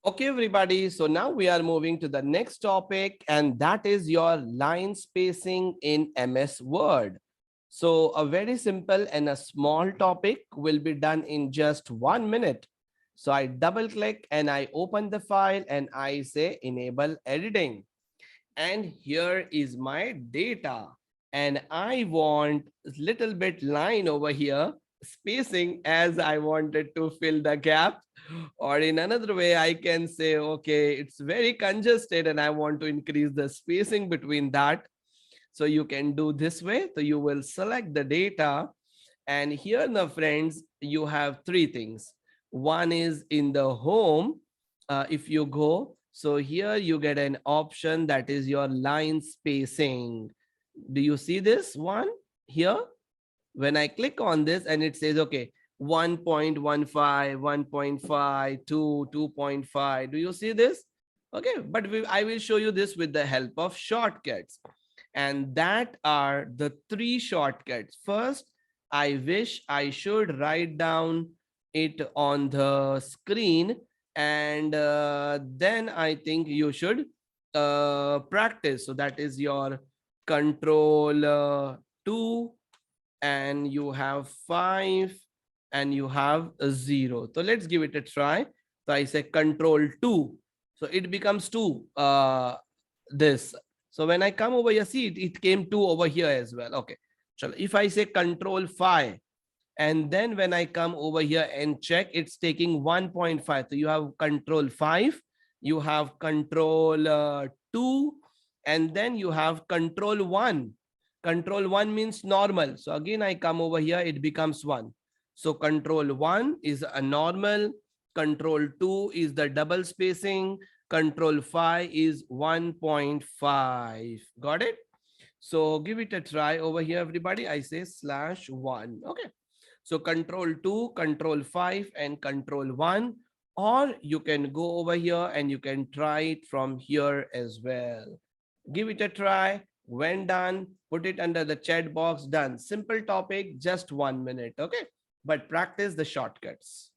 Okay, everybody. So now we are moving to the next topic, and that is your line spacing in MS Word. So a very simple and a small topic will be done in just 1 minute. So I double click and I open the file and I say enable editing. And here is my data. And I want a little bit line over here, spacing as I wanted to fill the gap. Or in another way, I can say, okay, it's very congested and I want to increase the spacing between that. So you can do this way. So you will select the data. And here, now, friends, you have three things. One is in the home. If you go, so here you get an option that is your line spacing. Do you see this one here? When I click on this and it says, okay, 1.15, 1.5, 2, 2.5. Do you see this? Okay, but I will show you this with the help of shortcuts. And that are the three shortcuts. First, I wish I should write down it on the screen, and then I think you should practice. So that is your control 2, and you have 5, and you have a 0. So let's give it a try. So I say control 2. So it becomes 2. This. So when I come over here, see it came 2 over here as well. Okay. So if I say control 5, and then when I come over here and check, it's taking 1.5. So you have control 5, you have control 2, and then you have control 1. Control 1 means normal. So again, I come over here, it becomes 1. So control 1 is a normal, control 2 is the double spacing, control 5 is 1.5. Got it? So give it a try over here, everybody. I say /1. Okay. So control 2, control 5, and control 1. Or you can go over here and you can try it from here as well. Give it a try. When done, put it under the chat box. Done. Simple topic, just 1 minute. Okay. But practice the shortcuts.